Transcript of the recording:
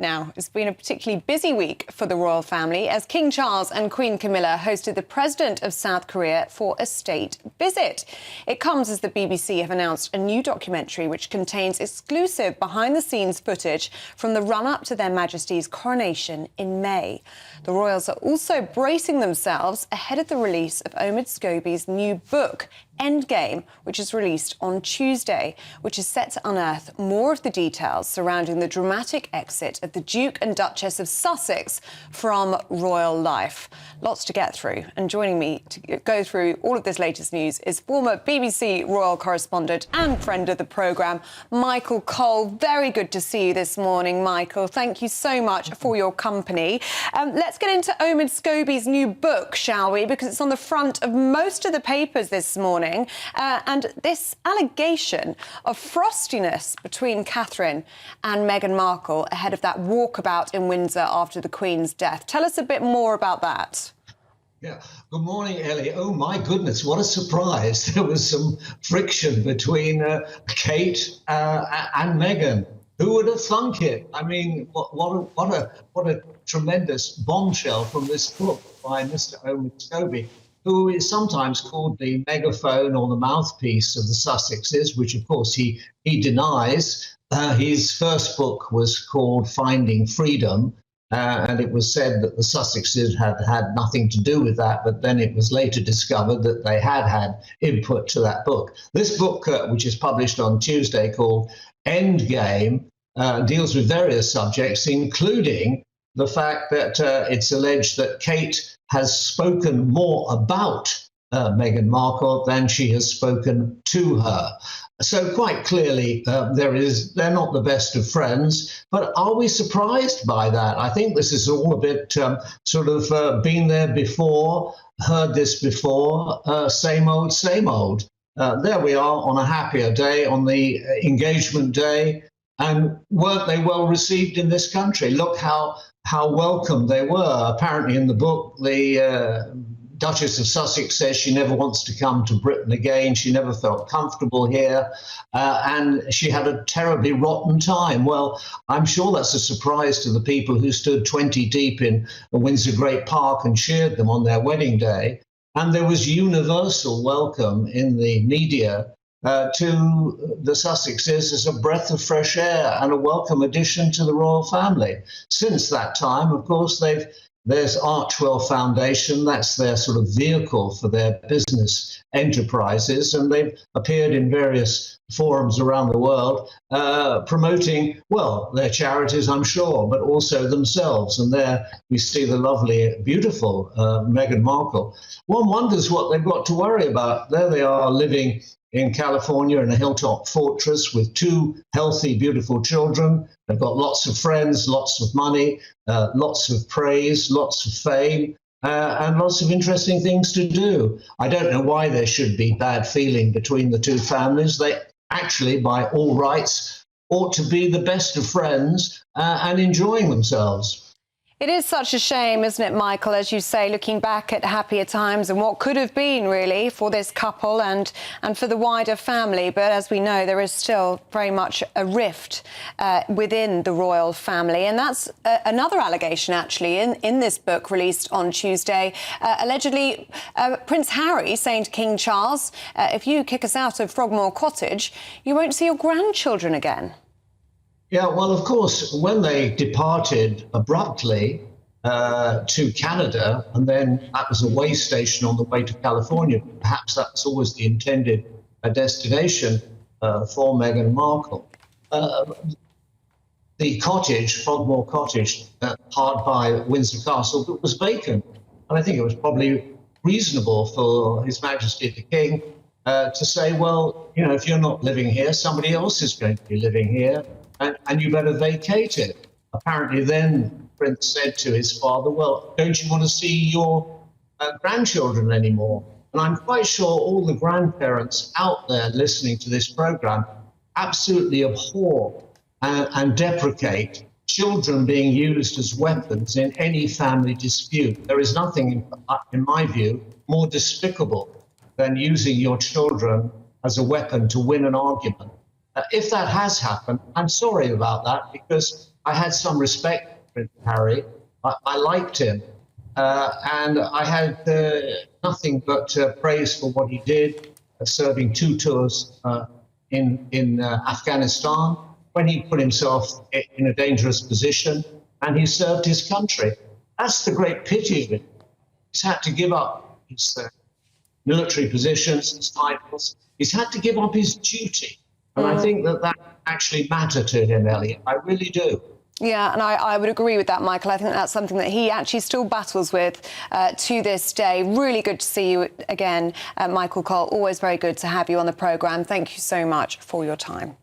now. It's been a particularly busy week for the royal family as King Charles and Queen Camilla hosted the President of South Korea for a state visit. It comes as the BBC have announced a new documentary which contains exclusive behind-the-scenes footage from the run-up to their Majesty's coronation in May. The royals are also bracing themselves ahead of the release of Omid Scobie's new book, Endgame, which is released on Tuesday, which is set to unearth more of the details surrounding the dramatic exit of the Duke and Duchess of Sussex from royal life. Lots to get through, and joining me to go through all of this latest news is former BBC royal correspondent and friend of the programme, Michael Cole. Very good to see you this morning, Michael. Thank you so much for your company. Let's get into Omid Scobie's new book, shall we? Because it's on the front of most of the papers this morning. And this allegation of frostiness between Catherine and Meghan Markle ahead of that walkabout in Windsor after the Queen's death. Tell us a bit more about that. Yeah. Good morning, Ellie. Oh, my goodness, what a surprise. There was some friction between Kate and Meghan. Who would have thunk it? I mean, what a tremendous bombshell from this book by Mr. Omid Scobie, who is sometimes called the megaphone or the mouthpiece of the Sussexes, which, of course, he denies. His first book was called Finding Freedom, and it was said that the Sussexes had nothing to do with that, but then it was later discovered that they had input to that book. This book, which is published on Tuesday, called Endgame, deals with various subjects, including the fact that it's alleged that Kate has spoken more about Meghan Markle than she has spoken to her. So quite clearly, they're not the best of friends. But are we surprised by that? I think this is all a bit been there before, heard this before, same old, same old. There we are on a happier day, on the engagement day. And weren't they well received in this country? Look how welcome they were. Apparently in the book, the Duchess of Sussex says she never wants to come to Britain again. She never felt comfortable here, and she had a terribly rotten time. Well, I'm sure that's a surprise to the people who stood 20 deep in Windsor Great Park and cheered them on their wedding day. And there was universal welcome in the media to the Sussexes as a breath of fresh air and a welcome addition to the royal family. Since that time, of course, there's Archwell Foundation. That's their sort of vehicle for their business enterprises, and they've appeared in various forums around the world promoting, well, their charities, I'm sure, but also themselves. And there we see the lovely, beautiful Meghan Markle. One wonders what they've got to worry about. There they are living in California in a hilltop fortress with two healthy, beautiful children. They've got lots of friends, lots of money, lots of praise, lots of fame, and lots of interesting things to do. I don't know why there should be bad feeling between the two families. They actually, by all rights, ought to be the best of friends and enjoying themselves. It is such a shame, isn't it, Michael, as you say, looking back at happier times and what could have been, really, for this couple and for the wider family. But as we know, there is still very much a rift within the royal family. And that's another allegation, actually, in this book released on Tuesday. Allegedly, Prince Harry saying to King Charles, if you kick us out of Frogmore Cottage, you won't see your grandchildren again. Yeah, well, of course, when they departed abruptly to Canada, and then that was a way station on the way to California, perhaps that's always the intended destination for Meghan Markle. The cottage, Frogmore Cottage, hard by Windsor Castle, was vacant. And I think it was probably reasonable for His Majesty the King to say, well, you know, if you're not living here, somebody else is going to be living here. And you better vacate it. Apparently then the Prince said to his father, well, don't you want to see your grandchildren anymore? And I'm quite sure all the grandparents out there listening to this program absolutely abhor and deprecate children being used as weapons in any family dispute. There is nothing, in my view, more despicable than using your children as a weapon to win an argument. If that has happened, I'm sorry about that, because I had some respect for Harry. I liked him. And I had nothing but praise for what he did, serving 2 tours in Afghanistan, when he put himself in a dangerous position and he served his country. That's the great pity of it. He's had to give up his military positions, his titles. He's had to give up his duty. And I think that actually mattered to him, Elliot. I really do. Yeah, and I would agree with that, Michael. I think that's something that he actually still battles with to this day. Really good to see you again, Michael Cole. Always very good to have you on the programme. Thank you so much for your time.